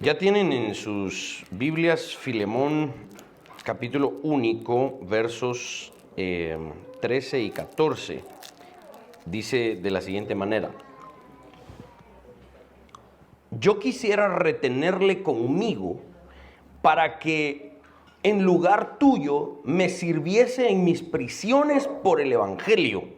Ya tienen en sus Biblias Filemón, capítulo único, versos 13 y 14. Dice de la siguiente manera: yo quisiera retenerle conmigo para que en lugar tuyo me sirviese en mis prisiones por el Evangelio.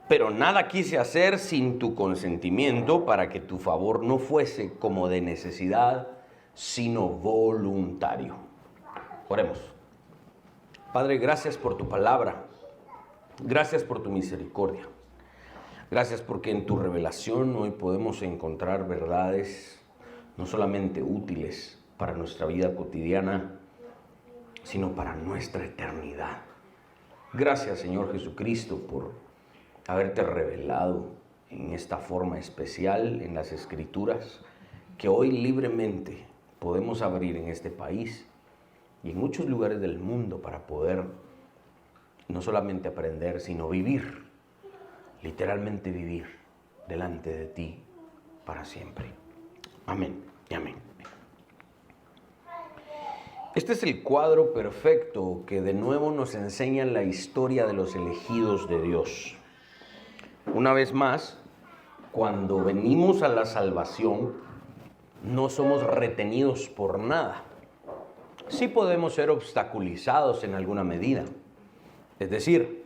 Pero nada quise hacer sin tu consentimiento, para que tu favor no fuese como de necesidad, sino voluntario. Oremos. Padre, gracias por tu palabra. Gracias por tu misericordia. Gracias porque en tu revelación hoy podemos encontrar verdades no solamente útiles para nuestra vida cotidiana, sino para nuestra eternidad. Gracias, Señor Jesucristo, por haberte revelado en esta forma especial en las Escrituras, que hoy libremente podemos abrir en este país y en muchos lugares del mundo para poder no solamente aprender, sino vivir, literalmente vivir delante de ti para siempre. Amén y amén. Este es el cuadro perfecto que de nuevo nos enseña la historia de los elegidos de Dios. Una vez más, cuando venimos a la salvación, no somos retenidos por nada. Sí podemos ser obstaculizados en alguna medida. Es decir,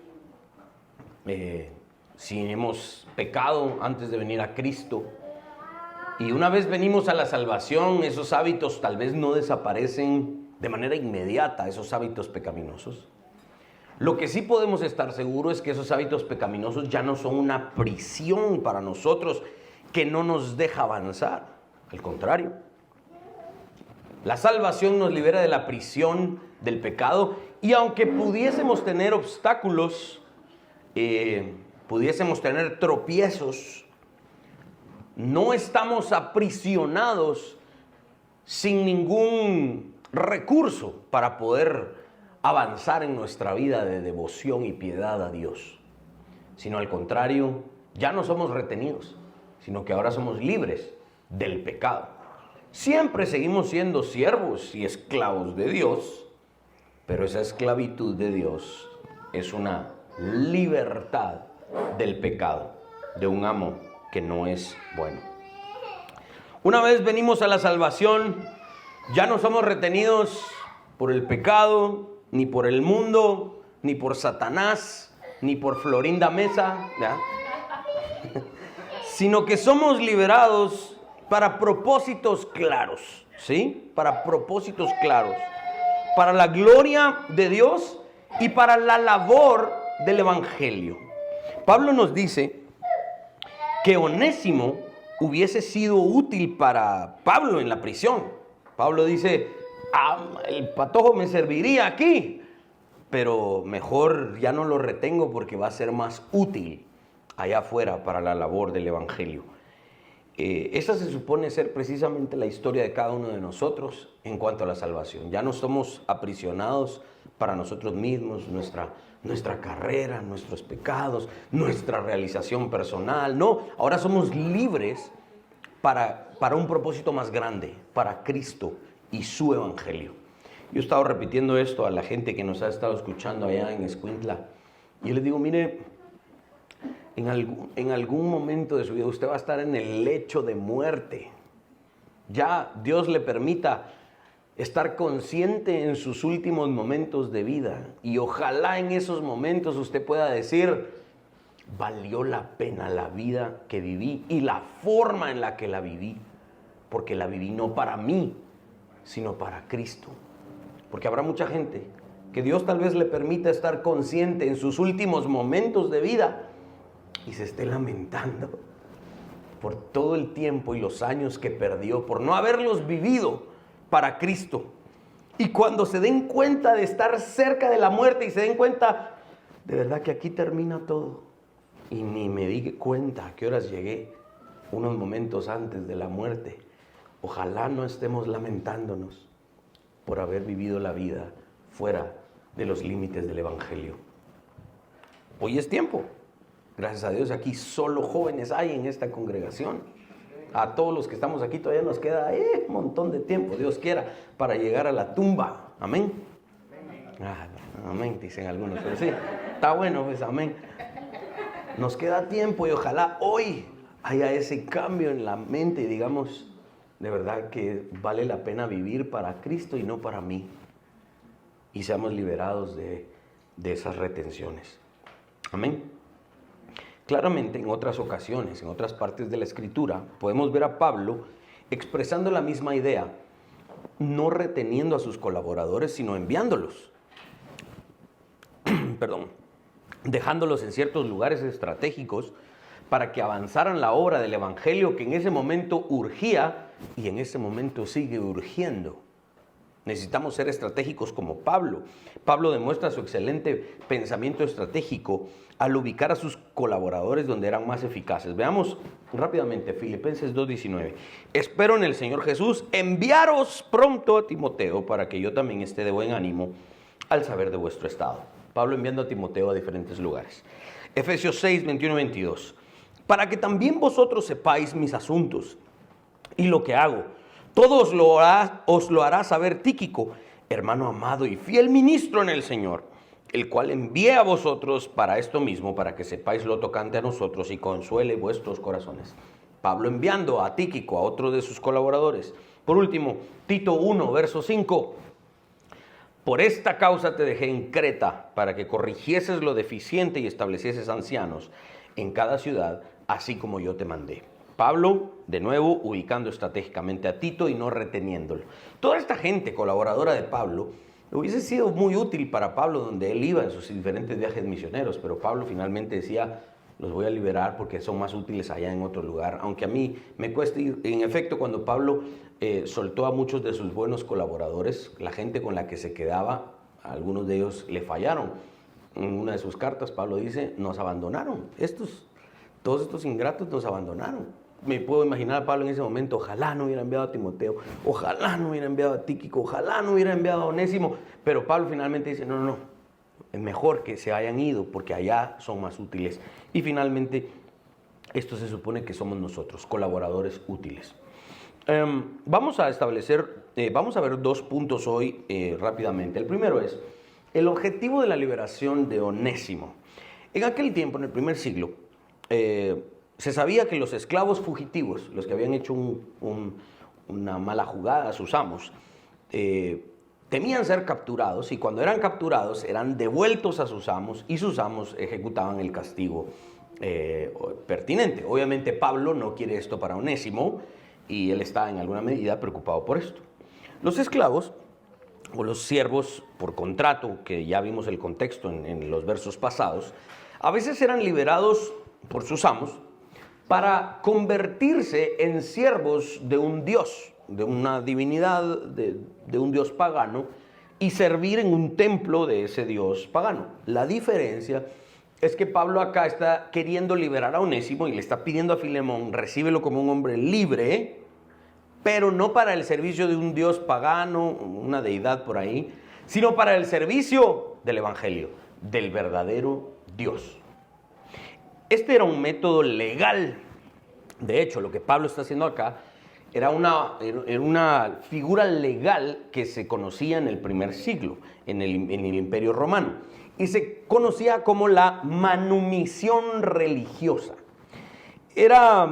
si hemos pecado antes de venir a Cristo y una vez venimos a la salvación, esos hábitos tal vez no desaparecen de manera inmediata, esos hábitos pecaminosos. Lo que sí podemos estar seguros es que esos hábitos pecaminosos ya no son una prisión para nosotros que no nos deja avanzar. Al contrario, la salvación nos libera de la prisión del pecado, y aunque pudiésemos tener obstáculos, pudiésemos tener tropiezos, no estamos aprisionados sin ningún recurso para poder avanzar en nuestra vida de devoción y piedad a Dios, sino al contrario, ya no somos retenidos, sino que ahora somos libres del pecado. Siempre seguimos siendo siervos y esclavos de Dios, pero esa esclavitud de Dios es una libertad del pecado, de un amo que no es bueno. Una vez venimos a la salvación, ya no somos retenidos por el pecado, ni por el mundo, ni por Satanás, ni por Florinda Mesa, ¿ya? Sino que somos liberados para propósitos claros, ¿sí? Para propósitos claros, para la gloria de Dios y para la labor del Evangelio. Pablo nos dice que Onésimo hubiese sido útil para Pablo en la prisión. Pablo dice: el patojo me serviría aquí, pero mejor ya no lo retengo porque va a ser más útil allá afuera para la labor del Evangelio. Esa se supone ser precisamente la historia de cada uno de nosotros en cuanto a la salvación. Ya no somos aprisionados para nosotros mismos, nuestra carrera, nuestros pecados, nuestra realización personal. No, ahora somos libres para un propósito más grande, para Cristo y su Evangelio. Yo he estado repitiendo esto a la gente que nos ha estado escuchando allá en Escuintla, y yo les digo: mire, en algún momento de su vida usted va a estar en el lecho de muerte. Ya Dios le permita estar consciente en sus últimos momentos de vida, y ojalá en esos momentos usted pueda decir: valió la pena la vida que viví y la forma en la que la viví, porque la viví no para mí, sino para Cristo. Porque habrá mucha gente que Dios tal vez le permita estar consciente en sus últimos momentos de vida y se esté lamentando por todo el tiempo y los años que perdió por no haberlos vivido para Cristo. Y cuando se den cuenta de estar cerca de la muerte y se den cuenta de verdad que aquí termina todo, y ni me di cuenta a qué horas llegué unos momentos antes de la muerte, ojalá no estemos lamentándonos por haber vivido la vida fuera de los límites del Evangelio. Hoy es tiempo. Gracias a Dios aquí solo jóvenes hay en esta congregación. A todos los que estamos aquí todavía nos queda un montón de tiempo, Dios quiera, para llegar a la tumba. Amén. Amén, dicen algunos, pero sí, está bueno, pues amén. Nos queda tiempo y ojalá hoy haya ese cambio en la mente y digamos, de verdad que vale la pena vivir para Cristo y no para mí. Y seamos liberados de esas retenciones. Amén. Claramente en otras ocasiones, en otras partes de la Escritura, podemos ver a Pablo expresando la misma idea, no reteniendo a sus colaboradores, sino enviándolos. Perdón, dejándolos en ciertos lugares estratégicos para que avanzaran la obra del Evangelio que en ese momento urgía y en ese momento sigue urgiendo. Necesitamos ser estratégicos como Pablo. Pablo demuestra su excelente pensamiento estratégico al ubicar a sus colaboradores donde eran más eficaces. Veamos rápidamente Filipenses 2:19. Espero en el Señor Jesús enviaros pronto a Timoteo para que yo también esté de buen ánimo al saber de vuestro estado. Pablo enviando a Timoteo a diferentes lugares. Efesios 6:21-22. Para que también vosotros sepáis mis asuntos y lo que hago. Todo os lo hará saber Tíquico, hermano amado y fiel ministro en el Señor, el cual envié a vosotros para esto mismo, para que sepáis lo tocante a nosotros y consuele vuestros corazones. Pablo enviando a Tíquico, a otro de sus colaboradores. Por último, Tito 1, verso 5. Por esta causa te dejé en Creta, para que corrigieses lo deficiente y establecieses ancianos en cada ciudad, así como yo te mandé. Pablo, de nuevo, ubicando estratégicamente a Tito y no reteniéndolo. Toda esta gente colaboradora de Pablo hubiese sido muy útil para Pablo donde él iba en sus diferentes viajes misioneros, pero Pablo finalmente decía, los voy a liberar porque son más útiles allá en otro lugar, aunque a mí me cuesta ir. En efecto, cuando Pablo soltó a muchos de sus buenos colaboradores, la gente con la que se quedaba, algunos de ellos le fallaron. En una de sus cartas, Pablo dice, nos abandonaron, todos estos ingratos nos abandonaron. Me puedo imaginar a Pablo en ese momento, ojalá no hubiera enviado a Timoteo, ojalá no hubiera enviado a Tíquico, ojalá no hubiera enviado a Onésimo, pero Pablo finalmente dice, no, es mejor que se hayan ido porque allá son más útiles. Y finalmente, esto se supone que somos nosotros, colaboradores útiles. Vamos a ver 2 puntos hoy rápidamente. El primero es el objetivo de la liberación de Onésimo. En aquel tiempo, en el primer siglo, se sabía que los esclavos fugitivos, los que habían hecho una mala jugada a sus amos, temían ser capturados y cuando eran capturados eran devueltos a sus amos y sus amos ejecutaban el castigo pertinente. Obviamente Pablo no quiere esto para Onésimo y él está en alguna medida preocupado por esto. Los esclavos o los siervos por contrato, que ya vimos el contexto en los versos pasados, a veces eran liberados por sus amos para convertirse en siervos de un dios, de una divinidad, de un dios pagano, y servir en un templo de ese dios pagano. La diferencia es que Pablo acá está queriendo liberar a Onésimo y le está pidiendo a Filemón, recíbelo como un hombre libre, pero no para el servicio de un dios pagano, una deidad por ahí, sino para el servicio del Evangelio, del verdadero Dios. Este era un método legal. De hecho, lo que Pablo está haciendo acá era una figura legal que se conocía en el primer siglo, en el Imperio Romano. Y se conocía como la manumisión religiosa. Era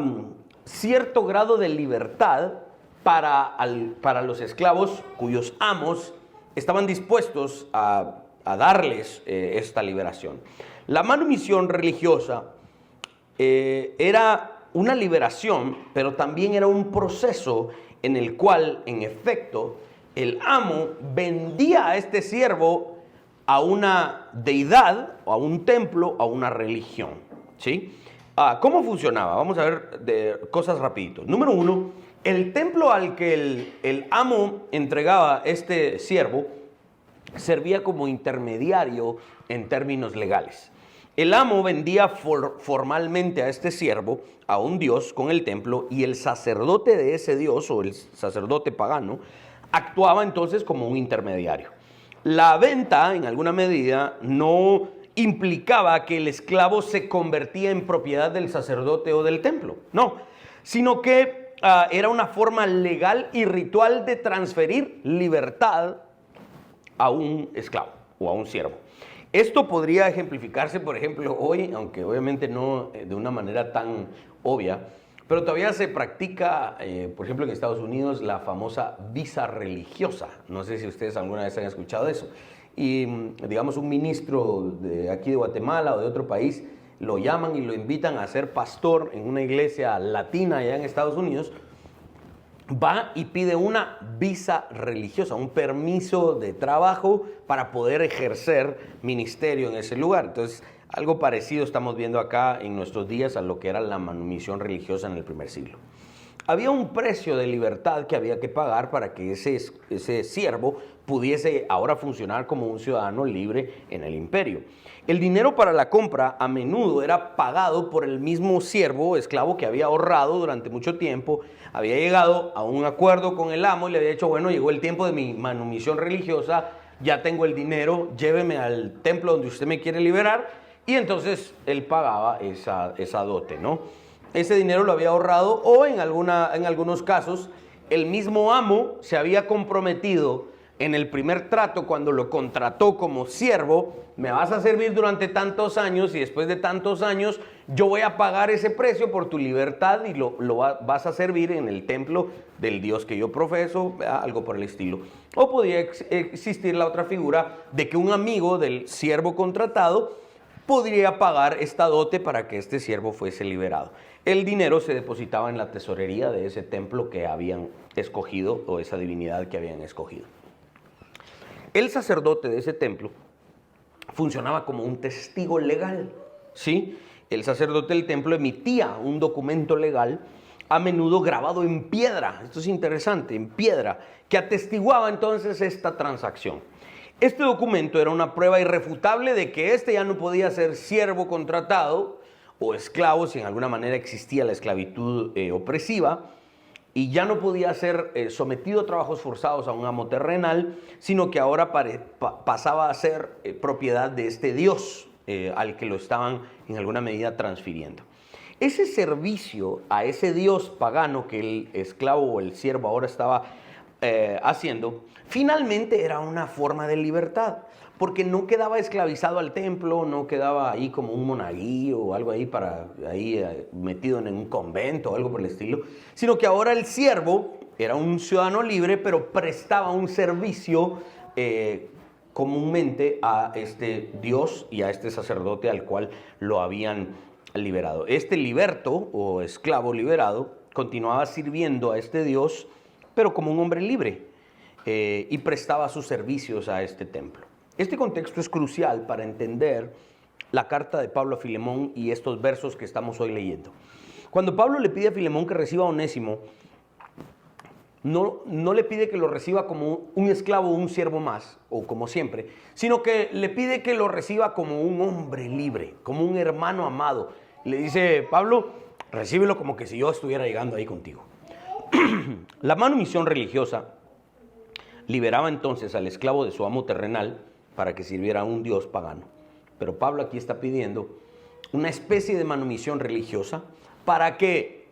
cierto grado de libertad para los esclavos cuyos amos estaban dispuestos a darles esta liberación. La manumisión religiosa era una liberación, pero también era un proceso en el cual, en efecto, el amo vendía a este siervo a una deidad, o a un templo, a una religión, ¿sí? ¿Cómo funcionaba? Vamos a ver cosas rapidito. Número 1, el templo al que el amo entregaba este siervo servía como intermediario en términos legales. El amo vendía formalmente a este siervo a un dios con el templo y el sacerdote de ese dios o el sacerdote pagano actuaba entonces como un intermediario. La venta, en alguna medida, no implicaba que el esclavo se convertía en propiedad del sacerdote o del templo, no, sino que era una forma legal y ritual de transferir libertad a un esclavo o a un siervo. Esto podría ejemplificarse, por ejemplo, hoy, aunque obviamente no de una manera tan obvia, pero todavía se practica, por ejemplo, en Estados Unidos, la famosa visa religiosa. No sé si ustedes alguna vez han escuchado eso. Y, digamos, un ministro de aquí de Guatemala o de otro país lo llaman y lo invitan a ser pastor en una iglesia latina allá en Estados Unidos. Va y pide una visa religiosa, un permiso de trabajo para poder ejercer ministerio en ese lugar. Entonces, algo parecido estamos viendo acá en nuestros días a lo que era la manumisión religiosa en el primer siglo. Había un precio de libertad que había que pagar para que ese siervo pudiese ahora funcionar como un ciudadano libre en el imperio. El dinero para la compra a menudo era pagado por el mismo siervo o esclavo que había ahorrado durante mucho tiempo, había llegado a un acuerdo con el amo y le había dicho, bueno, llegó el tiempo de mi manumisión religiosa, ya tengo el dinero, lléveme al templo donde usted me quiere liberar, y entonces él pagaba esa dote, ¿no? Ese dinero lo había ahorrado, o en algunos casos el mismo amo se había comprometido en el primer trato cuando lo contrató como siervo, me vas a servir durante tantos años y después de tantos años yo voy a pagar ese precio por tu libertad y vas a servir en el templo del Dios que yo profeso, algo por el estilo. O podía existir la otra figura de que un amigo del siervo contratado podría pagar esta dote para que este siervo fuese liberado. El dinero se depositaba en la tesorería de ese templo que habían escogido o esa divinidad que habían escogido. El sacerdote de ese templo funcionaba como un testigo legal, ¿sí? El sacerdote del templo emitía un documento legal, a menudo grabado en piedra, esto es interesante, en piedra, que atestiguaba entonces esta transacción. Este documento era una prueba irrefutable de que este ya no podía ser siervo contratado o esclavo, si en alguna manera existía la esclavitud opresiva, y ya no podía ser sometido a trabajos forzados a un amo terrenal, sino que ahora pasaba a ser propiedad de este Dios al que lo estaban en alguna medida transfiriendo. Ese servicio a ese Dios pagano que el esclavo o el siervo ahora estaba haciendo, finalmente era una forma de libertad, porque no quedaba esclavizado al templo, no quedaba ahí como un monaguillo o algo ahí metido en un convento o algo por el estilo, sino que ahora el siervo era un ciudadano libre, pero prestaba un servicio comúnmente a este Dios y a este sacerdote al cual lo habían liberado. Este liberto o esclavo liberado continuaba sirviendo a este Dios, pero como un hombre libre, y prestaba sus servicios a este templo. Este contexto es crucial para entender la carta de Pablo a Filemón y estos versos que estamos hoy leyendo. Cuando Pablo le pide a Filemón que reciba a Onésimo, no le pide que lo reciba como un esclavo o un siervo más, o como siempre, sino que le pide que lo reciba como un hombre libre, como un hermano amado. Le dice, Pablo, recíbelo como que si yo estuviera llegando ahí contigo. La manumisión religiosa liberaba entonces al esclavo de su amo terrenal para que sirviera a un dios pagano. Pero Pablo aquí está pidiendo una especie de manumisión religiosa para que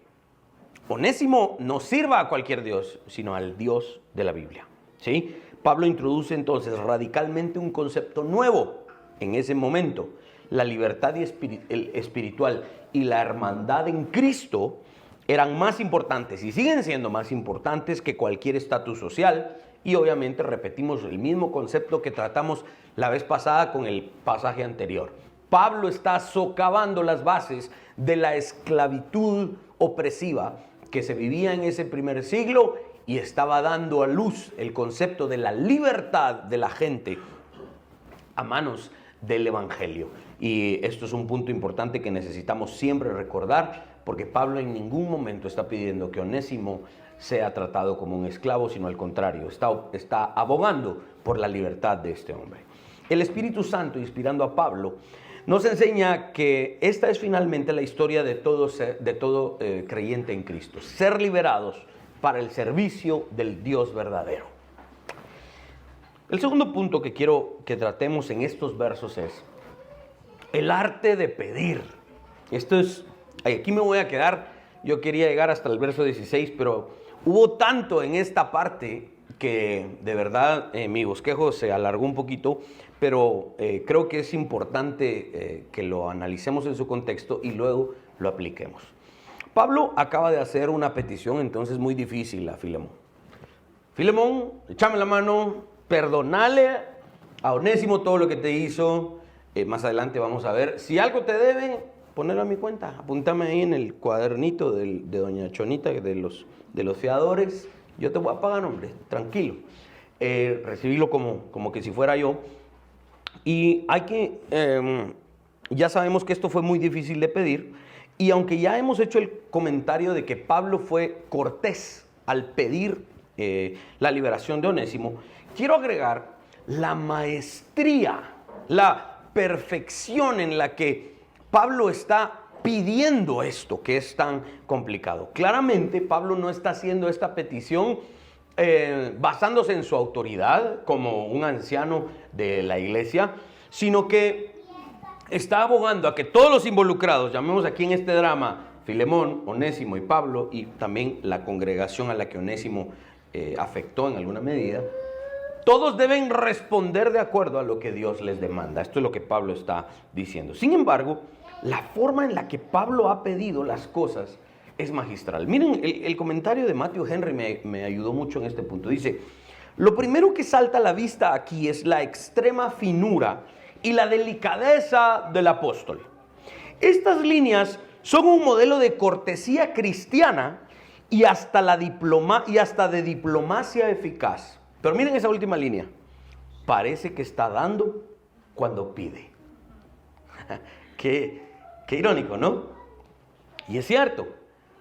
Onésimo no sirva a cualquier dios, sino al Dios de la Biblia, ¿sí? Pablo introduce entonces radicalmente un concepto nuevo en ese momento. La libertad espiritual y la hermandad en Cristo eran más importantes y siguen siendo más importantes que cualquier estatus social. Y obviamente repetimos el mismo concepto que tratamos la vez pasada con el pasaje anterior. Pablo está socavando las bases de la esclavitud opresiva que se vivía en ese primer siglo y estaba dando a luz el concepto de la libertad de la gente a manos del Evangelio. Y esto es un punto importante que necesitamos siempre recordar, porque Pablo en ningún momento está pidiendo que Onésimo sea tratado como un esclavo, sino al contrario, está abogando por la libertad de este hombre. El Espíritu Santo, inspirando a Pablo, nos enseña que esta es finalmente la historia de todo creyente en Cristo, ser liberados para el servicio del Dios verdadero. El segundo punto que quiero que tratemos en estos versos es el arte de pedir. Aquí me voy a quedar Yo quería llegar hasta el verso 16, pero hubo tanto en esta parte que de verdad mi bosquejo se alargó un poquito, pero creo que es importante que lo analicemos en su contexto y luego lo apliquemos. Pablo acaba de hacer una petición entonces muy difícil a Filemón. Filemón, échame la mano, perdonale a Onésimo todo lo que te hizo. Más adelante vamos a ver, si algo te debe, ponelo a mi cuenta. Apúntame ahí en el cuadernito de doña Chonita, de los fiadores. Yo te voy a pagar, hombre, tranquilo. Recibílo como que si fuera yo. Y hay que, ya sabemos que esto fue muy difícil de pedir. Y aunque ya hemos hecho el comentario de que Pablo fue cortés al pedir la liberación de Onésimo, quiero agregar la maestría, la perfección en la que Pablo está pidiendo esto que es tan complicado. Claramente Pablo no está haciendo esta petición basándose en su autoridad como un anciano de la iglesia, sino que está abogando a que todos los involucrados, llamemos aquí en este drama, Filemón, Onésimo y Pablo, y también la congregación a la que Onésimo afectó en alguna medida, todos deben responder de acuerdo a lo que Dios les demanda. Esto es lo que Pablo está diciendo. Sin embargo, la forma en la que Pablo ha pedido las cosas es magistral. Miren, el comentario de Matthew Henry me ayudó mucho en este punto. Dice, lo primero que salta a la vista aquí es la extrema finura y la delicadeza del apóstol. Estas líneas son un modelo de cortesía cristiana y hasta de diplomacia eficaz. Pero miren esa última línea. Parece que está dando cuando pide. Qué irónico, ¿no? Y es cierto.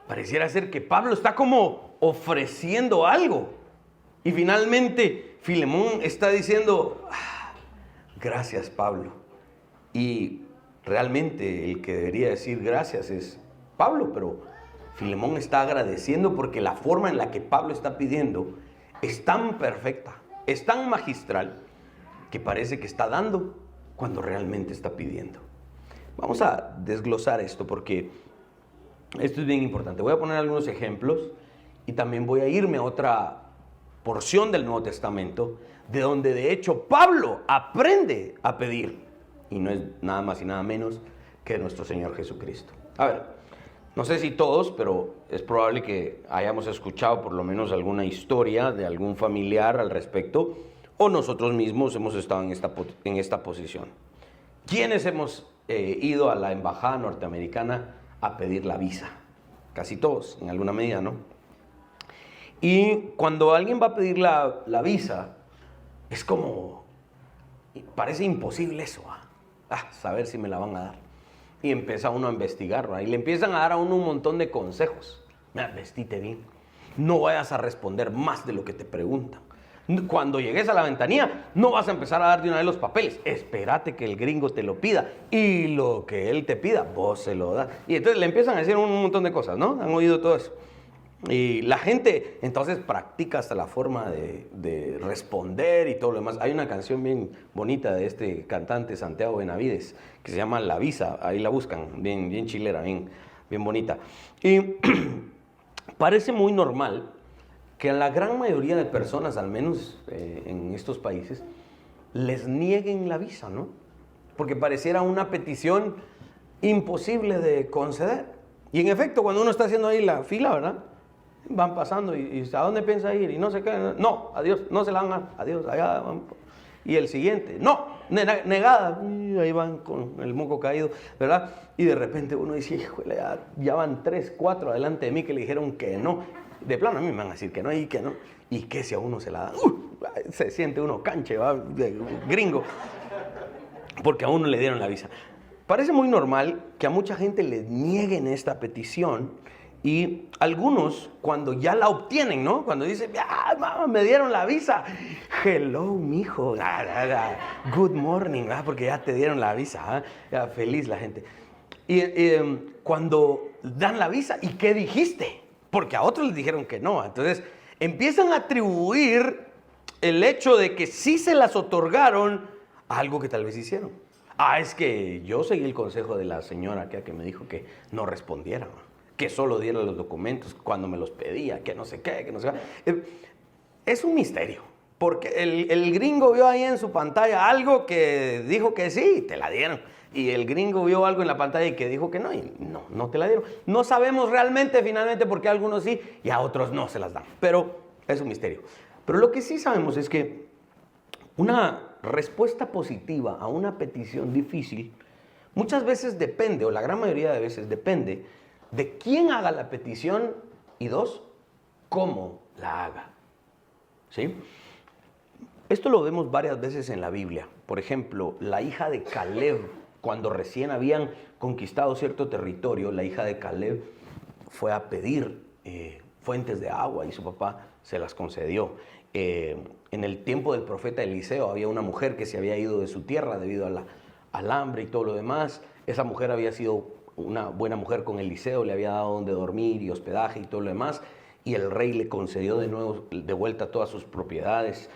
Pareciera ser que Pablo está como ofreciendo algo. Y finalmente Filemón está diciendo, gracias, Pablo. Y realmente el que debería decir gracias es Pablo, pero Filemón está agradeciendo porque la forma en la que Pablo está pidiendo es tan perfecta, es tan magistral, que parece que está dando cuando realmente está pidiendo. Vamos a desglosar esto porque esto es bien importante. Voy a poner algunos ejemplos y también voy a irme a otra porción del Nuevo Testamento, de donde de hecho Pablo aprende a pedir. Y no es nada más y nada menos que nuestro Señor Jesucristo. A ver, no sé si todos, pero es probable que hayamos escuchado por lo menos alguna historia de algún familiar al respecto, o nosotros mismos hemos estado en esta posición. ¿Quiénes hemos ido a la embajada norteamericana a pedir la visa? Casi todos, en alguna medida, ¿no? Y cuando alguien va a pedir la visa, es como, parece imposible eso, saber si me la van a dar. Y empieza uno a investigar, ¿verdad? Y le empiezan a dar a uno un montón de consejos. Mira, vestite bien. No vayas a responder más de lo que te preguntan. Cuando llegues a la ventanilla, no vas a empezar a dar de una vez los papeles. Espérate que el gringo te lo pida. Y lo que él te pida, vos se lo das. Y entonces le empiezan a decir un montón de cosas, ¿no? Han oído todo eso. Y la gente entonces practica hasta la forma de responder y todo lo demás. Hay una canción bien bonita de este cantante Santiago Benavides que se llama La Visa. Ahí la buscan, bien chilera, bien bonita. Y parece muy normal que a la gran mayoría de personas, al menos en estos países, les nieguen la visa, ¿no? Porque pareciera una petición imposible de conceder. Y en efecto, cuando uno está haciendo ahí la fila, ¿verdad? Van pasando y ¿a dónde piensa ir? Y no sé qué. No, adiós, no se la van a dar. Adiós, allá van. Y el siguiente, no, negada. Y ahí van con el moco caído, ¿verdad? Y de repente uno dice, híjole, ya van 3, 4 adelante de mí que le dijeron que no. De plano a mí me van a decir que no y que no. ¿Y qué si a uno se la da? Se siente uno canche, ¿va? Gringo. Porque a uno le dieron la visa. Parece muy normal que a mucha gente le nieguen esta petición. Y algunos, cuando ya la obtienen, ¿no? Cuando dicen, mamá, me dieron la visa. Hello, mijo. Good morning, ¿verdad? Porque ya te dieron la visa. Ya, feliz la gente. Y cuando dan la visa, ¿y qué dijiste? Porque a otros les dijeron que no. Entonces, empiezan a atribuir el hecho de que sí se las otorgaron a algo que tal vez hicieron. Es que yo seguí el consejo de la señora que me dijo que no respondiera. que solo diera los documentos cuando me los pedía, que no sé qué, que no sé qué. Es un misterio, porque el gringo vio ahí en su pantalla algo que dijo que sí, te la dieron. Y el gringo vio algo en la pantalla y que dijo que no, y no te la dieron. No sabemos realmente finalmente por qué a algunos sí y a otros no se las dan, pero es un misterio. Pero lo que sí sabemos es que una respuesta positiva a una petición difícil muchas veces depende, o la gran mayoría de veces depende, de quién haga la petición y dos, cómo la haga. ¿Sí? Esto lo vemos varias veces en la Biblia. Por ejemplo, la hija de Caleb, cuando recién habían conquistado cierto territorio, la hija de Caleb fue a pedir fuentes de agua y su papá se las concedió. En el tiempo del profeta Eliseo había una mujer que se había ido de su tierra debido al hambre y todo lo demás. Esa mujer había sido una buena mujer con Eliseo, le había dado donde dormir y hospedaje y todo lo demás, y el rey le concedió de vuelta todas sus propiedades.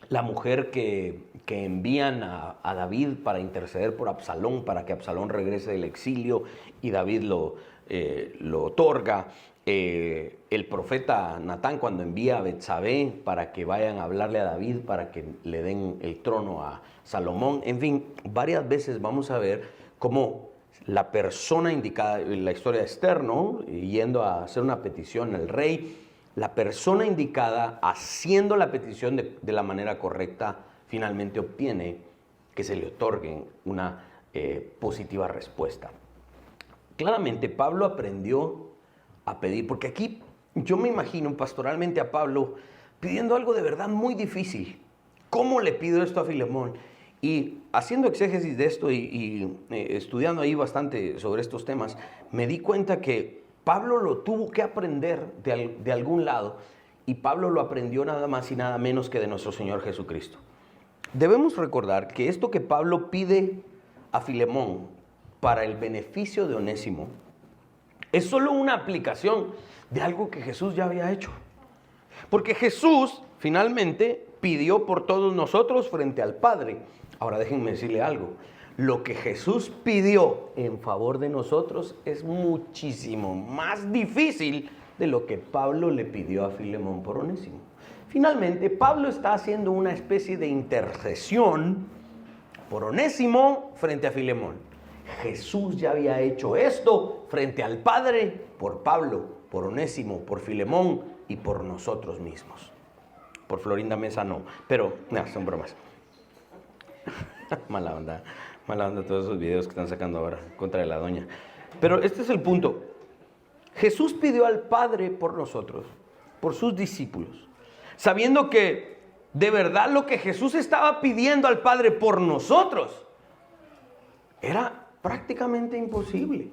La mujer que envían a David para interceder por Absalón, para que Absalón regrese del exilio, y David lo otorga. El profeta Natán, cuando envía a Betsabé para que vayan a hablarle a David, para que le den el trono a Salomón. En fin, varias veces vamos a ver cómo la persona indicada, en la historia de Esther, ¿no?, yendo a hacer una petición al rey, la persona indicada haciendo la petición de la manera correcta, finalmente obtiene que se le otorgue una positiva respuesta. Claramente Pablo aprendió a pedir, porque aquí yo me imagino pastoralmente a Pablo pidiendo algo de verdad muy difícil. ¿Cómo le pido esto a Filemón? Y haciendo exégesis de esto y estudiando ahí bastante sobre estos temas, me di cuenta que Pablo lo tuvo que aprender de algún lado, y Pablo lo aprendió nada más y nada menos que de nuestro Señor Jesucristo. Debemos recordar que esto que Pablo pide a Filemón para el beneficio de Onésimo es solo una aplicación de algo que Jesús ya había hecho. Porque Jesús finalmente pidió por todos nosotros frente al Padre. Ahora déjenme decirle algo. Lo que Jesús pidió en favor de nosotros es muchísimo más difícil de lo que Pablo le pidió a Filemón por Onésimo. Finalmente, Pablo está haciendo una especie de intercesión por Onésimo frente a Filemón. Jesús ya había hecho esto frente al Padre por Pablo, por Onésimo, por Filemón y por nosotros mismos. Por Florinda Mesa no, pero son bromas. Mala onda todos esos videos que están sacando ahora contra de la doña. Pero este es el punto. Jesús pidió al Padre por nosotros, por sus discípulos, sabiendo que de verdad lo que Jesús estaba pidiendo al Padre por nosotros era prácticamente imposible.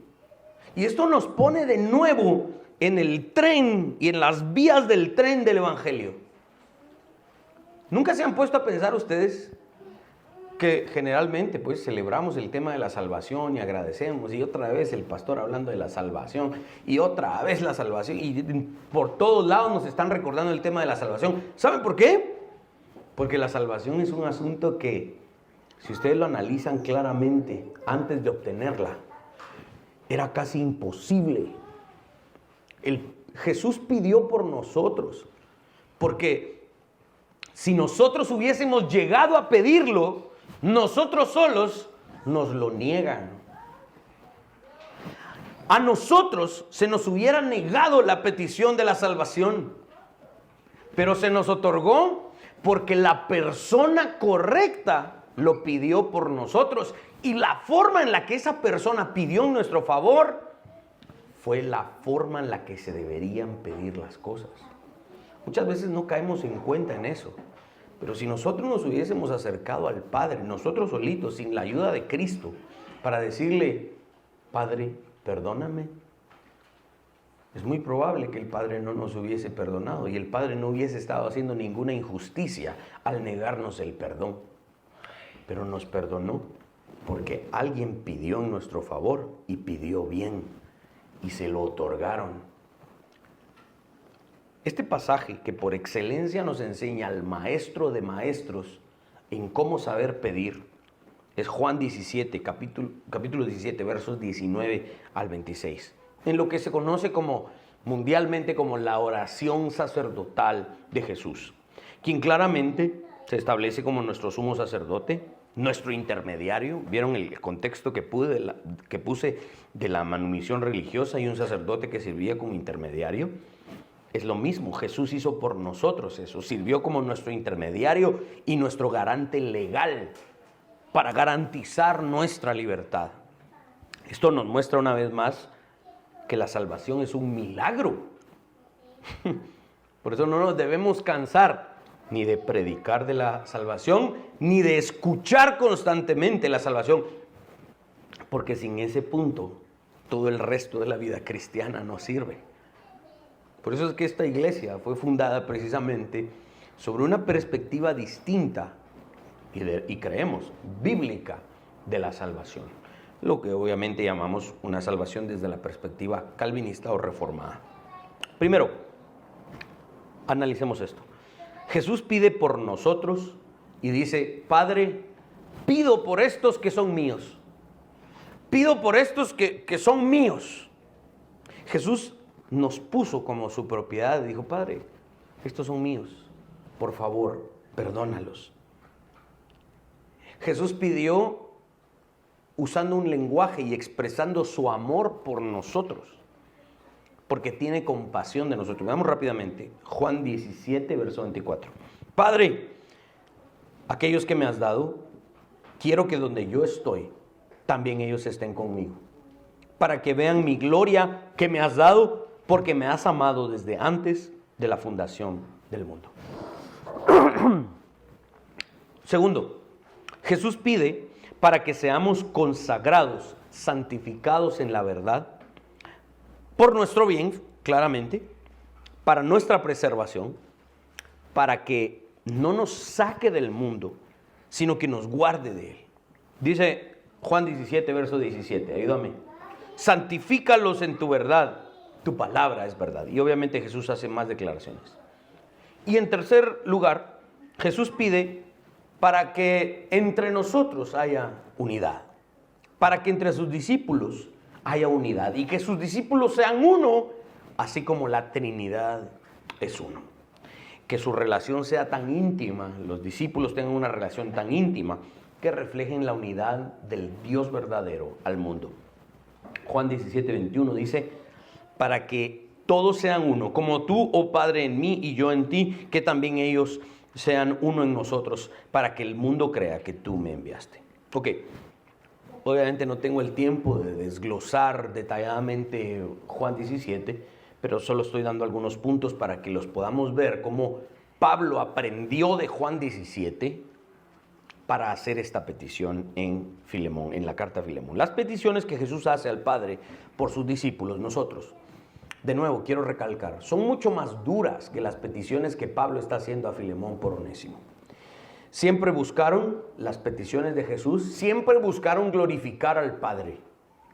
Y esto nos pone de nuevo en el tren y en las vías del tren del Evangelio. ¿Nunca se han puesto a pensar ustedes que generalmente pues celebramos el tema de la salvación y agradecemos, y otra vez el pastor hablando de la salvación y otra vez la salvación, y por todos lados nos están recordando el tema de la salvación? ¿Saben por qué? Porque la salvación es un asunto que, si ustedes lo analizan claramente antes de obtenerla, era casi imposible. Jesús pidió por nosotros, porque si nosotros hubiésemos llegado a pedirlo, nosotros solos nos lo niegan. A nosotros se nos hubiera negado la petición de la salvación, pero se nos otorgó porque la persona correcta lo pidió por nosotros, y la forma en la que esa persona pidió en nuestro favor fue la forma en la que se deberían pedir las cosas. Muchas veces no caemos en cuenta en eso. Pero si nosotros nos hubiésemos acercado al Padre, nosotros solitos, sin la ayuda de Cristo, para decirle: Padre, perdóname, es muy probable que el Padre no nos hubiese perdonado, y el Padre no hubiese estado haciendo ninguna injusticia al negarnos el perdón. Pero nos perdonó porque alguien pidió en nuestro favor, y pidió bien, y se lo otorgaron. Este pasaje, que por excelencia nos enseña al maestro de maestros en cómo saber pedir, es Juan 17, capítulo 17, versos 19 al 26, en lo que se conoce como mundialmente como la oración sacerdotal de Jesús, quien claramente se establece como nuestro sumo sacerdote, nuestro intermediario. ¿Vieron el contexto que puse de la manumisión religiosa y un sacerdote que servía como intermediario? Es lo mismo, Jesús hizo por nosotros eso, sirvió como nuestro intermediario y nuestro garante legal para garantizar nuestra libertad. Esto nos muestra una vez más que la salvación es un milagro. Por eso no nos debemos cansar ni de predicar de la salvación, ni de escuchar constantemente la salvación, porque sin ese punto todo el resto de la vida cristiana no sirve. Por eso es que esta iglesia fue fundada precisamente sobre una perspectiva distinta y creemos bíblica de la salvación, lo que obviamente llamamos una salvación desde la perspectiva calvinista o reformada. Primero, analicemos esto. Jesús pide por nosotros y dice: Padre, pido por estos que son míos. Pido por estos que son míos. Jesús nos puso como su propiedad y dijo: Padre, estos son míos, por favor, perdónalos. Jesús pidió usando un lenguaje y expresando su amor por nosotros, porque tiene compasión de nosotros. Veamos rápidamente Juan 17, verso 24. Padre, aquellos que me has dado, quiero que donde yo estoy, también ellos estén conmigo, para que vean mi gloria que me has dado, porque me has amado desde antes de la fundación del mundo. Segundo, Jesús pide para que seamos consagrados, santificados en la verdad, por nuestro bien, claramente, para nuestra preservación, para que no nos saque del mundo, sino que nos guarde de él. Dice Juan 17, verso 17, ayúdame. Santifícalos en tu verdad, tu palabra es verdad. Y obviamente Jesús hace más declaraciones. Y en tercer lugar, Jesús pide para que entre nosotros haya unidad, para que entre sus discípulos haya unidad y que sus discípulos sean uno, así como la Trinidad es uno. Que su relación sea tan íntima, los discípulos tengan una relación tan íntima que reflejen la unidad del Dios verdadero al mundo. Juan 17, 21 dice: para que todos sean uno, como tú, oh Padre, en mí y yo en ti, que también ellos sean uno en nosotros, para que el mundo crea que tú me enviaste. Ok, obviamente no tengo el tiempo de desglosar detalladamente Juan 17, pero solo estoy dando algunos puntos para que los podamos ver cómo Pablo aprendió de Juan 17 para hacer esta petición en Filemón, en la carta a Filemón. Las peticiones que Jesús hace al Padre por sus discípulos, nosotros, de nuevo, quiero recalcar, son mucho más duras que las peticiones que Pablo está haciendo a Filemón por Onésimo. Siempre buscaron, las peticiones de Jesús, siempre buscaron glorificar al Padre.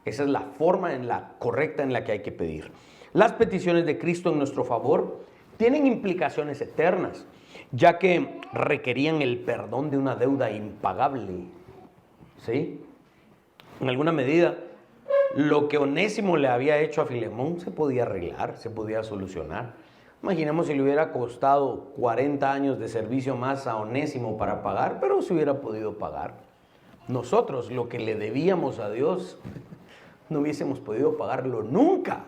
Esa es la forma correcta en la que hay que pedir. Las peticiones de Cristo en nuestro favor tienen implicaciones eternas, ya que requerían el perdón de una deuda impagable. ¿Sí? En alguna medida, lo que Onésimo le había hecho a Filemón se podía arreglar, se podía solucionar. Imaginemos si le hubiera costado 40 años de servicio más a Onésimo para pagar, pero se hubiera podido pagar. Nosotros, lo que le debíamos a Dios, no hubiésemos podido pagarlo nunca.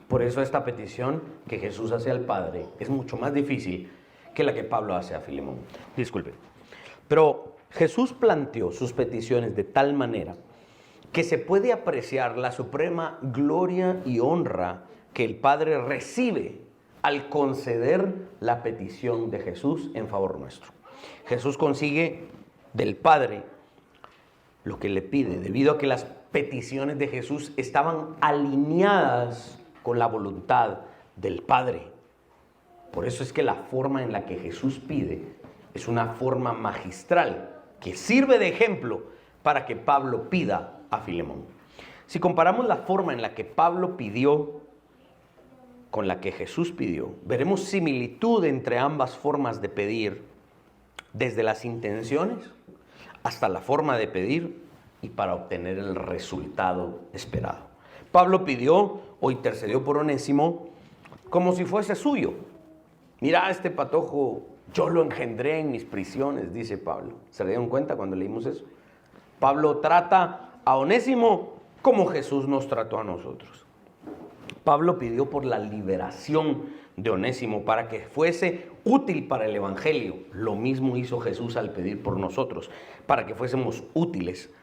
Por eso esta petición que Jesús hace al Padre es mucho más difícil que la que Pablo hace a Filemón. Disculpe. Pero Jesús planteó sus peticiones de tal manera que se puede apreciar la suprema gloria y honra que el Padre recibe al conceder la petición de Jesús en favor nuestro. Jesús consigue del Padre lo que le pide, debido a que las peticiones de Jesús estaban alineadas con la voluntad del Padre. Por eso es que la forma en la que Jesús pide es una forma magistral que sirve de ejemplo para que Pablo pida a Filemón. Si comparamos la forma en la que Pablo pidió con la que Jesús pidió, veremos similitud entre ambas formas de pedir, desde las intenciones hasta la forma de pedir y para obtener el resultado esperado. Pablo pidió o intercedió por Onésimo como si fuese suyo. Mira, este patojo, yo lo engendré en mis prisiones, dice Pablo. ¿Se dieron cuenta cuando leímos eso? Pablo trata a Onésimo como Jesús nos trató a nosotros. Pablo pidió por la liberación de Onésimo para que fuese útil para el evangelio. Lo mismo hizo Jesús al pedir por nosotros, para que fuésemos útiles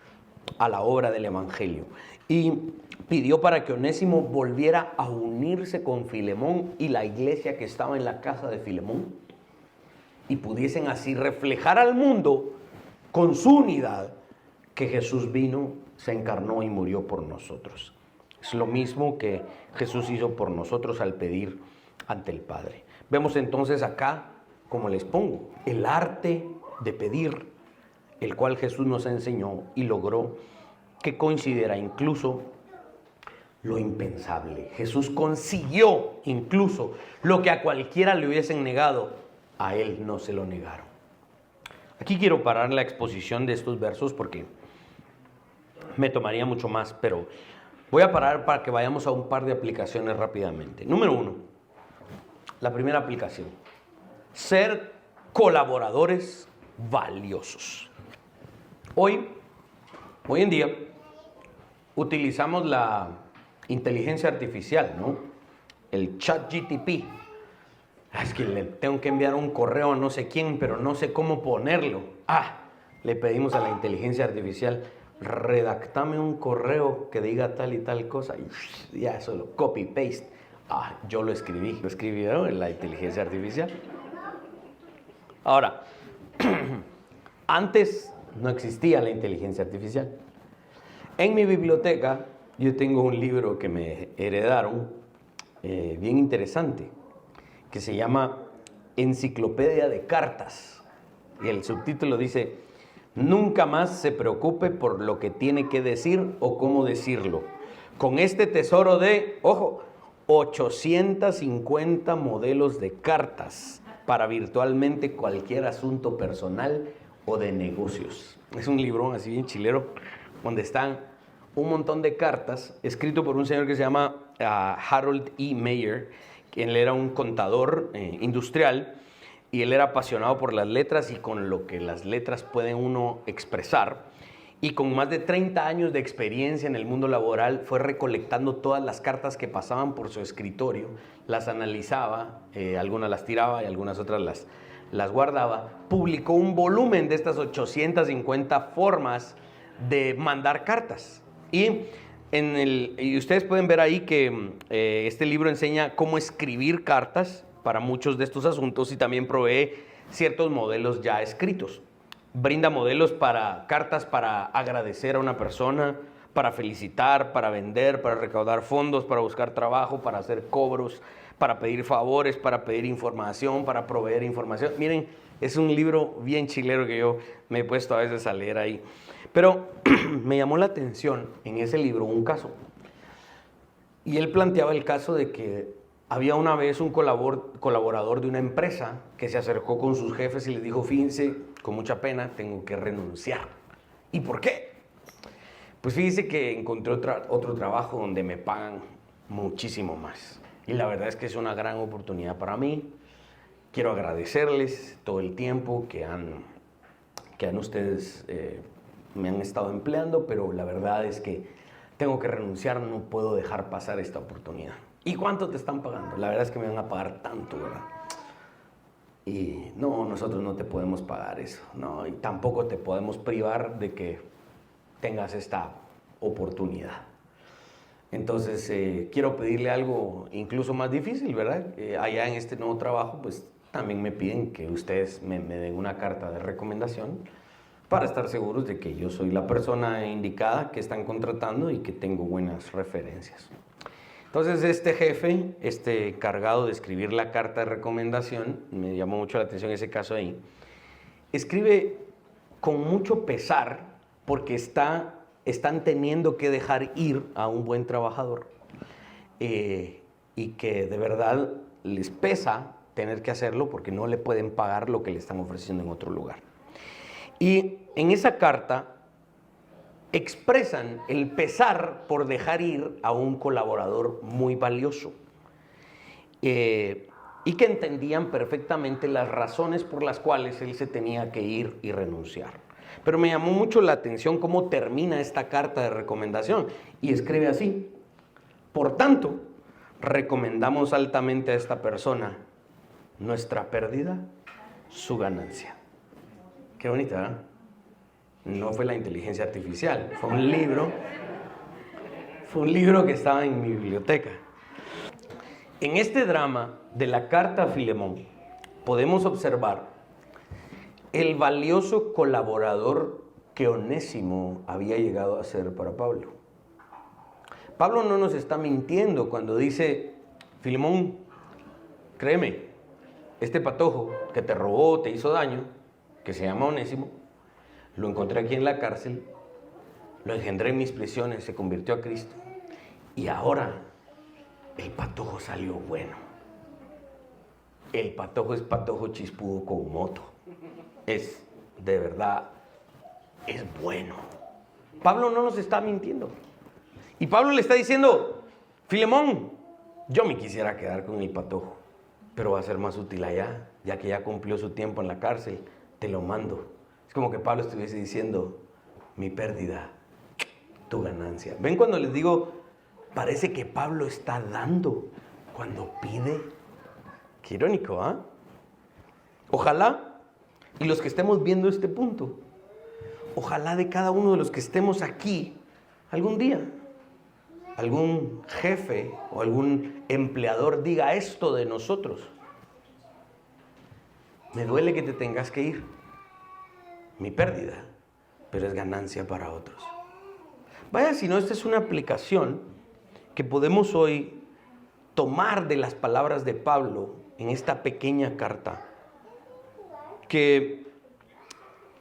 a la obra del evangelio. Y pidió para que Onésimo volviera a unirse con Filemón y la iglesia que estaba en la casa de Filemón, y pudiesen así reflejar al mundo con su unidad que Jesús vino, se encarnó y murió por nosotros. Es lo mismo que Jesús hizo por nosotros al pedir ante el Padre. Vemos entonces acá, como les pongo, el arte de pedir, el cual Jesús nos enseñó y logró que coincidiera incluso lo impensable. Jesús consiguió incluso lo que a cualquiera le hubiesen negado, a él no se lo negaron. Aquí quiero parar la exposición de estos versos porque me tomaría mucho más, pero voy a parar para que vayamos a un par de aplicaciones rápidamente. Número 1, la primera aplicación: ser colaboradores valiosos. Hoy en día, utilizamos la inteligencia artificial, ¿no? El ChatGPT. Es que le tengo que enviar un correo a no sé quién, pero no sé cómo ponerlo. Le pedimos a la inteligencia artificial: redactame un correo que diga tal y tal cosa. Y ya, solo copy, paste. Yo lo escribieron en la inteligencia artificial. Ahora, antes no existía la inteligencia artificial. En mi biblioteca yo tengo un libro que me heredaron, bien interesante, que se llama Enciclopedia de Cartas. Y el subtítulo dice: nunca más se preocupe por lo que tiene que decir o cómo decirlo. Con este tesoro de, 850 modelos de cartas para virtualmente cualquier asunto personal o de negocios. Es un librón así bien chilero, donde están un montón de cartas, escrito por un señor que se llama Harold E. Meyer, que él era un contador industrial, y él era apasionado por las letras y con lo que las letras pueden uno expresar. Y con más de 30 años de experiencia en el mundo laboral, fue recolectando todas las cartas que pasaban por su escritorio, las analizaba, algunas las tiraba y algunas otras las guardaba. Publicó un volumen de estas 850 formas de mandar cartas. Y ustedes pueden ver ahí que este libro enseña cómo escribir cartas para muchos de estos asuntos, y también provee ciertos modelos ya escritos. Brinda modelos para cartas para agradecer a una persona, para felicitar, para vender, para recaudar fondos, para buscar trabajo, para hacer cobros, para pedir favores, para pedir información, para proveer información. Miren, es un libro bien chilero que yo me he puesto a veces a leer ahí. Pero me llamó la atención en ese libro un caso. Y él planteaba el caso de que había una vez un colaborador de una empresa que se acercó con sus jefes y les dijo: fíjense, con mucha pena tengo que renunciar. ¿Y por qué? Pues fíjense que encontré otro trabajo donde me pagan muchísimo más. Y la verdad es que es una gran oportunidad para mí. Quiero agradecerles todo el tiempo que han ustedes me han estado empleando, pero la verdad es que tengo que renunciar, no puedo dejar pasar esta oportunidad. ¿Y cuánto te están pagando? La verdad es que me van a pagar tanto, ¿verdad? Y no, nosotros no te podemos pagar eso, no, y tampoco te podemos privar de que tengas esta oportunidad. Entonces, quiero pedirle algo incluso más difícil, ¿verdad? Allá en este nuevo trabajo, pues también me piden que ustedes me den una carta de recomendación para estar seguros de que yo soy la persona indicada que están contratando y que tengo buenas referencias. Entonces este jefe, encargado de escribir la carta de recomendación, me llamó mucho la atención ese caso ahí, escribe con mucho pesar porque están teniendo que dejar ir a un buen trabajador, y que de verdad les pesa tener que hacerlo porque no le pueden pagar lo que le están ofreciendo en otro lugar. Y en esa carta expresan el pesar por dejar ir a un colaborador muy valioso. Y que entendían perfectamente las razones por las cuales él se tenía que ir y renunciar. Pero me llamó mucho la atención cómo termina esta carta de recomendación. Y escribe así: por tanto, recomendamos altamente a esta persona nuestra pérdida, su ganancia. Qué bonita, ¿eh? No fue la inteligencia artificial, fue un libro que estaba en mi biblioteca. En este drama de la carta a Filemón podemos observar el valioso colaborador que Onésimo había llegado a ser para Pablo. Pablo no nos está mintiendo cuando dice: Filemón, créeme, este patojo que te robó, te hizo daño, que se llama Onésimo, lo encontré aquí en la cárcel, lo engendré en mis prisiones, se convirtió a Cristo, y ahora el patojo salió bueno. El patojo es patojo chispudo con moto. Es, de verdad, es bueno. Pablo no nos está mintiendo. Y Pablo le está diciendo: Filemón, yo me quisiera quedar con el patojo, pero va a ser más útil allá, ya que ya cumplió su tiempo en la cárcel, te lo mando. Es como que Pablo estuviese diciendo: mi pérdida, tu ganancia. ¿Ven cuando les digo? Parece que Pablo está dando cuando pide. Qué irónico, ¿ah? Ojalá, y los que estemos viendo este punto, ojalá de cada uno de los que estemos aquí, algún día, algún jefe o algún empleador diga esto de nosotros: me duele que te tengas que ir, mi pérdida, pero es ganancia para otros. Vaya, si no, esta es una aplicación que podemos hoy tomar de las palabras de Pablo en esta pequeña carta. Que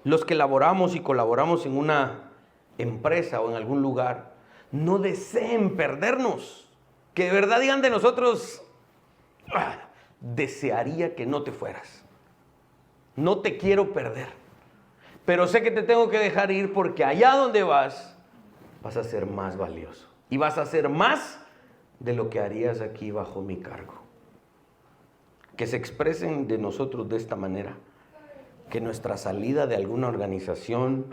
los que laboramos y colaboramos en una empresa o en algún lugar no deseen perdernos. Que de verdad digan de nosotros: desearía que no te fueras. No te quiero perder. Pero sé que te tengo que dejar ir porque allá donde vas a ser más valioso. Y vas a hacer más de lo que harías aquí bajo mi cargo. Que se expresen de nosotros de esta manera. Que nuestra salida de alguna organización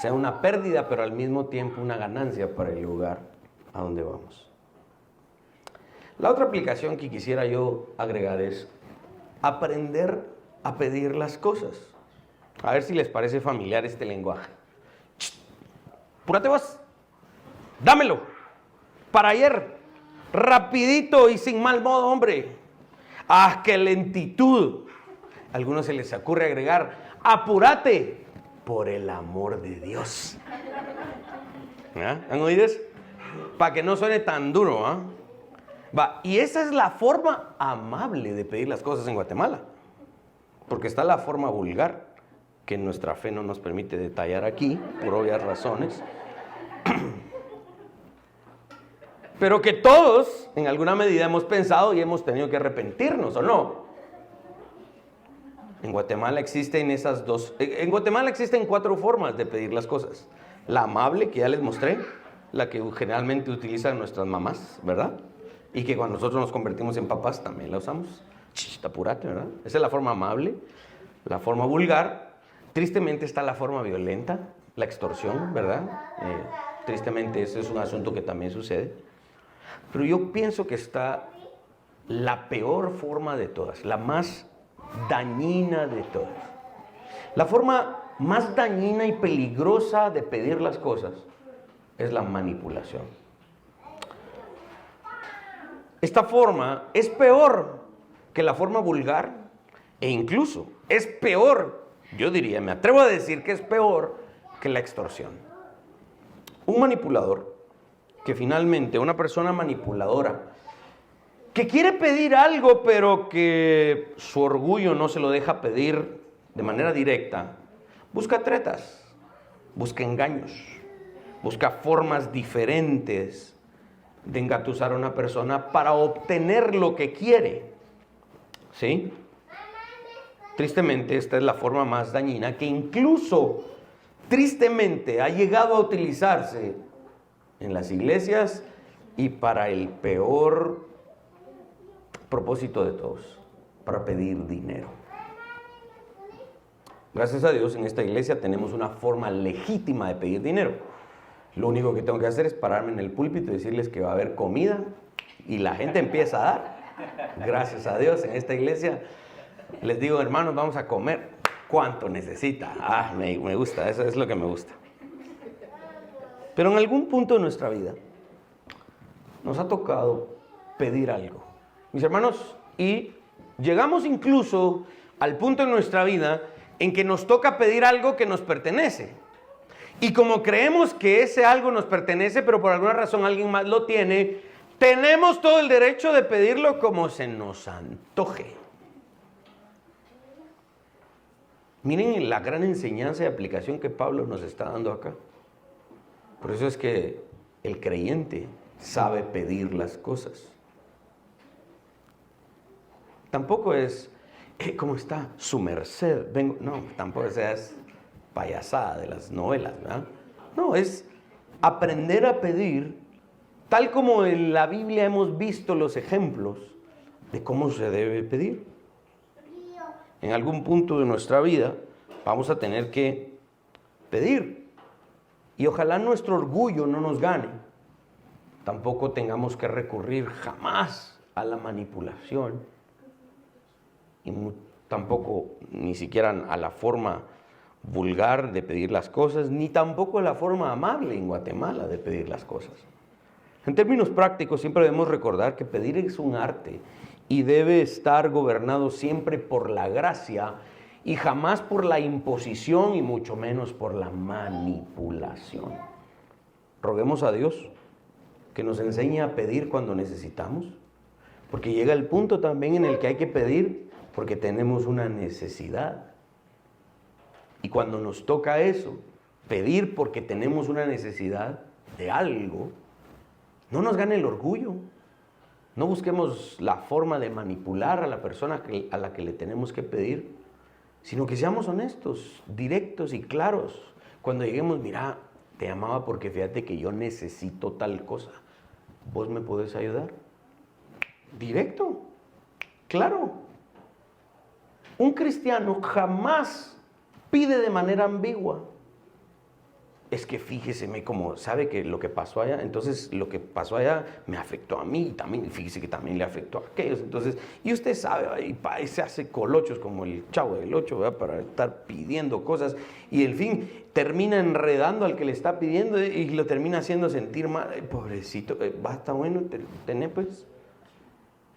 sea una pérdida, pero al mismo tiempo una ganancia para el lugar a donde vamos. La otra aplicación que quisiera yo agregar es aprender a pedir las cosas. A ver si les parece familiar este lenguaje. Apúrate vos. Dámelo, para ayer, rapidito y sin mal modo, hombre. ¡Ah, qué lentitud! A algunos se les ocurre agregar: apúrate, por el amor de Dios. ¿Ah? ¿Han oído eso? Para que no suene tan duro, ¿ah? Va, y esa es la forma amable de pedir las cosas en Guatemala. Porque está la forma vulgar, que nuestra fe no nos permite detallar aquí, por obvias razones. Pero que todos, en alguna medida, hemos pensado y hemos tenido que arrepentirnos, ¿o no? En Guatemala existen cuatro formas de pedir las cosas. La amable, que ya les mostré, la que generalmente utilizan nuestras mamás, ¿verdad? Y que cuando nosotros nos convertimos en papás también la usamos. Apúrate, ¿verdad? Esa es la forma amable. La forma vulgar. Tristemente está la forma violenta, la extorsión, ¿verdad? Tristemente ese es un asunto que también sucede. Pero yo pienso que está la peor forma de todas, la más dañina de todas. La forma más dañina y peligrosa de pedir las cosas es la manipulación. Esta forma es peor que la forma vulgar e incluso es peor, yo diría, me atrevo a decir que es peor que la extorsión. Un manipulador, que finalmente una persona manipuladora que quiere pedir algo pero que su orgullo no se lo deja pedir de manera directa, busca tretas, busca engaños, busca formas diferentes de engatusar a una persona para obtener lo que quiere. ¿Sí? Tristemente, esta es la forma más dañina que incluso, tristemente, ha llegado a utilizarse en las iglesias y para el peor propósito de todos, para pedir dinero. Gracias a Dios, en esta iglesia tenemos una forma legítima de pedir dinero. Lo único que tengo que hacer es pararme en el púlpito y decirles que va a haber comida y la gente empieza a dar. Gracias a Dios, en esta iglesia les digo, hermanos, vamos a comer. ¿Cuánto necesita? Me gusta, eso es lo que me gusta. Pero en algún punto de nuestra vida nos ha tocado pedir algo, mis hermanos, y llegamos incluso al punto en nuestra vida en que nos toca pedir algo que nos pertenece. Y como creemos que ese algo nos pertenece, pero por alguna razón alguien más lo tiene, tenemos todo el derecho de pedirlo como se nos antoje. Miren la gran enseñanza y aplicación que Pablo nos está dando acá. Por eso es que el creyente sabe pedir las cosas. Tampoco es, ¿cómo está su merced? Vengo. No, tampoco es payasada de las novelas, ¿verdad? No, es aprender a pedir, tal como en la Biblia hemos visto los ejemplos de cómo se debe pedir. En algún punto de nuestra vida vamos a tener que pedir. Y ojalá nuestro orgullo no nos gane. Tampoco tengamos que recurrir jamás a la manipulación. Y tampoco ni siquiera a la forma vulgar de pedir las cosas, ni tampoco a la forma amable en Guatemala de pedir las cosas. En términos prácticos siempre debemos recordar que pedir es un arte y debe estar gobernado siempre por la gracia y jamás por la imposición y mucho menos por la manipulación. Roguemos a Dios que nos enseñe a pedir cuando necesitamos, porque llega el punto también en el que hay que pedir porque tenemos una necesidad. Y cuando nos toca eso, pedir porque tenemos una necesidad de algo, no nos gane el orgullo. No busquemos la forma de manipular a la persona a la que le tenemos que pedir, sino que seamos honestos, directos y claros. Cuando lleguemos, mira, te llamaba porque fíjate que yo necesito tal cosa. ¿Vos me podés ayudar? Directo, claro. Un cristiano jamás pide de manera ambigua. Es que fíjese, como sabe que lo que pasó allá, entonces lo que pasó allá me afectó a mí y también, fíjese que también le afectó a aquellos. Entonces, y usted sabe, y se hace colochos como el Chavo del Ocho, ¿verdad? Para estar pidiendo cosas y en fin, termina enredando al que le está pidiendo y lo termina haciendo sentir mal. Pobrecito, basta, bueno, tené pues.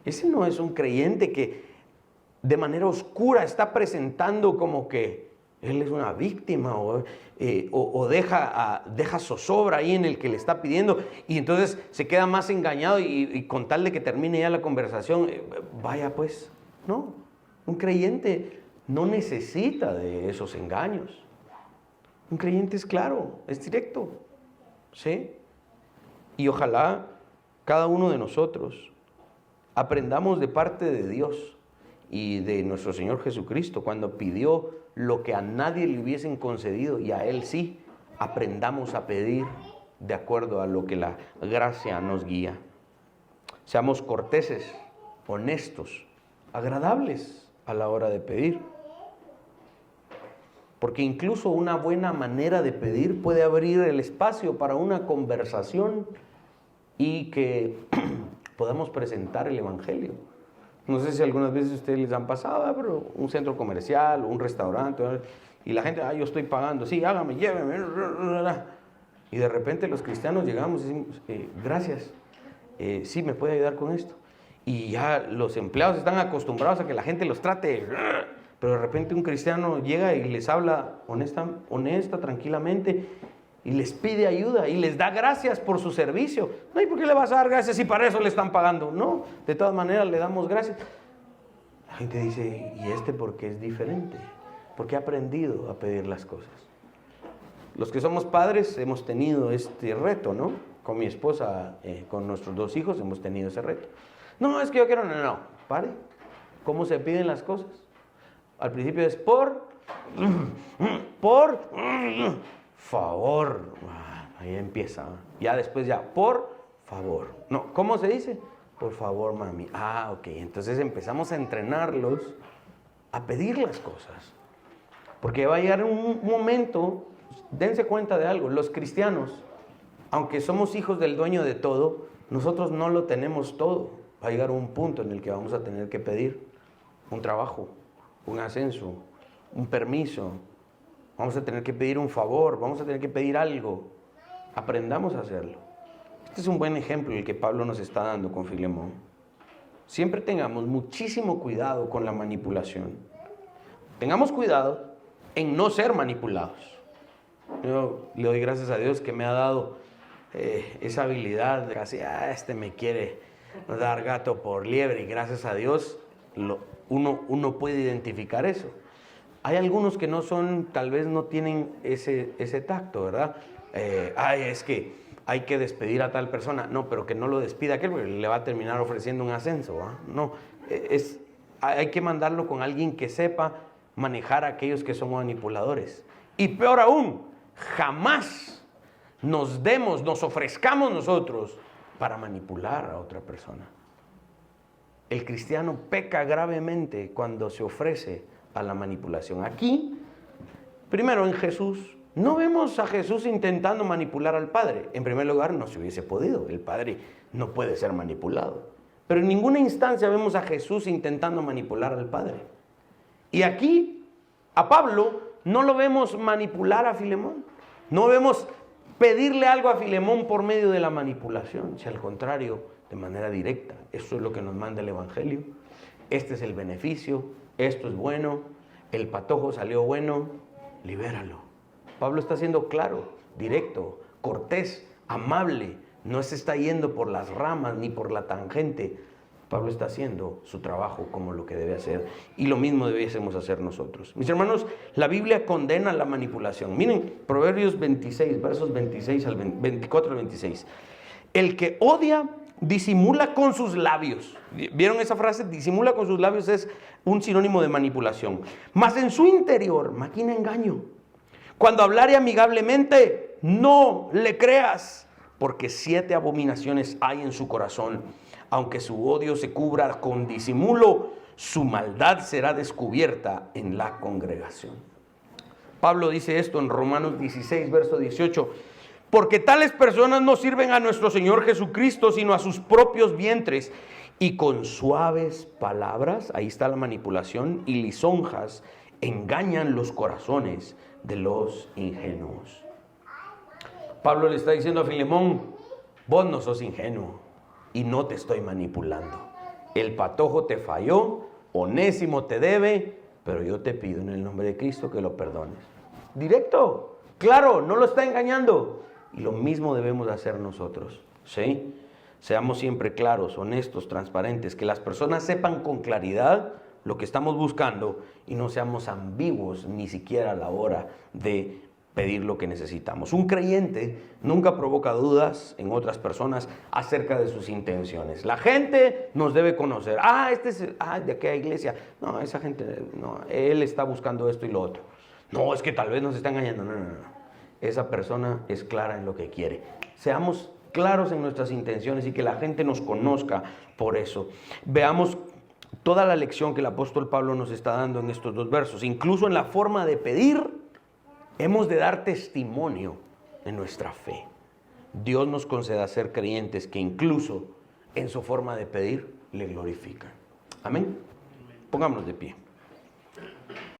Ese no es un creyente que de manera oscura está presentando como que él es una víctima o deja zozobra ahí en el que le está pidiendo y entonces se queda más engañado y con tal de que termine ya la conversación, vaya pues, no, un creyente no necesita de esos engaños. Un creyente es claro, es directo, ¿sí? Y ojalá cada uno de nosotros aprendamos de parte de Dios y de nuestro Señor Jesucristo cuando pidió lo que a nadie le hubiesen concedido y a Él sí, aprendamos a pedir de acuerdo a lo que la gracia nos guía. Seamos corteses, honestos, agradables a la hora de pedir. Porque incluso una buena manera de pedir puede abrir el espacio para una conversación y que podamos presentar el Evangelio. No sé si algunas veces a ustedes les han pasado, pero un centro comercial o un restaurante y la gente, yo estoy pagando, sí, hágame, lléveme. Y de repente los cristianos llegamos y decimos, gracias, sí, me puede ayudar con esto. Y ya los empleados están acostumbrados a que la gente los trate, pero de repente un cristiano llega y les habla honesta, tranquilamente, y les pide ayuda y les da gracias por su servicio. No, ¿y por qué le vas a dar gracias si para eso le están pagando? No, de todas maneras le damos gracias. La gente dice, ¿y por qué es diferente? Porque ha aprendido a pedir las cosas. Los que somos padres hemos tenido este reto, ¿no? Con mi esposa, con nuestros 2 hijos hemos tenido ese reto. No, es que yo quiero, no, pare. ¿Cómo se piden las cosas? Al principio es por favor. Ahí empieza. Ya después por favor. No, ¿cómo se dice? Por favor, mami. Ok. Entonces empezamos a entrenarlos a pedir las cosas. Porque va a llegar un momento, dense cuenta de algo, los cristianos, aunque somos hijos del dueño de todo, nosotros no lo tenemos todo. Va a llegar un punto en el que vamos a tener que pedir un trabajo, un ascenso, un permiso. Vamos a tener que pedir un favor, vamos a tener que pedir algo. Aprendamos a hacerlo. Este es un buen ejemplo el que Pablo nos está dando con Filemón. Siempre tengamos muchísimo cuidado con la manipulación. Tengamos cuidado en no ser manipulados. Yo le doy gracias a Dios que me ha dado esa habilidad. Casi, este me quiere dar gato por liebre, y gracias a Dios uno puede identificar eso. Hay algunos que no son, tal vez no tienen ese tacto, ¿verdad? Es que hay que despedir a tal persona. No, pero que no lo despida aquel, porque le va a terminar ofreciendo un ascenso, ¿ah? No, hay que mandarlo con alguien que sepa manejar a aquellos que son manipuladores. Y peor aún, jamás nos ofrezcamos nosotros para manipular a otra persona. El cristiano peca gravemente cuando se ofrece a la manipulación. Aquí, primero en Jesús, no vemos a Jesús intentando manipular al Padre. En primer lugar, no se hubiese podido. El Padre no puede ser manipulado. Pero en ninguna instancia vemos a Jesús intentando manipular al Padre. Y aquí, a Pablo, no lo vemos manipular a Filemón. No vemos pedirle algo a Filemón por medio de la manipulación, si al contrario, de manera directa. Eso es lo que nos manda el Evangelio. Este es el beneficio, esto es bueno, el patojo salió bueno, libéralo. Pablo está siendo claro, directo, cortés, amable. No se está yendo por las ramas ni por la tangente. Pablo está haciendo su trabajo como lo que debe hacer. Y lo mismo debiésemos hacer nosotros. Mis hermanos, la Biblia condena la manipulación. Miren, Proverbios 26, versos 24 al 26. El que odia disimula con sus labios. ¿Vieron esa frase? Disimula con sus labios es un sinónimo de manipulación. Mas en su interior maquina engaño. Cuando hablare amigablemente, no le creas, porque 7 abominaciones hay en su corazón. Aunque su odio se cubra con disimulo, su maldad será descubierta en la congregación. Pablo dice esto en Romanos 16, verso 18. Porque tales personas no sirven a nuestro Señor Jesucristo, sino a sus propios vientres. Y con suaves palabras, ahí está la manipulación, y lisonjas, engañan los corazones de los ingenuos. Pablo le está diciendo a Filemón, vos no sos ingenuo y no te estoy manipulando. El patojo te falló, Onésimo te debe, pero yo te pido en el nombre de Cristo que lo perdones. Directo, claro, no lo está engañando. Y lo mismo debemos hacer nosotros, ¿sí? Seamos siempre claros, honestos, transparentes, que las personas sepan con claridad lo que estamos buscando y no seamos ambiguos ni siquiera a la hora de pedir lo que necesitamos. Un creyente nunca provoca dudas en otras personas acerca de sus intenciones. La gente nos debe conocer. Este es de aquella iglesia. No, esa gente, no, él está buscando esto y lo otro. No, es que tal vez nos está engañando. No. Esa persona es clara en lo que quiere. Seamos claros en nuestras intenciones y que la gente nos conozca por eso. Veamos toda la lección que el apóstol Pablo nos está dando en estos 2 versos. Incluso en la forma de pedir, hemos de dar testimonio de nuestra fe. Dios nos conceda ser creyentes que incluso en su forma de pedir le glorifican. Amén. Pongámonos de pie.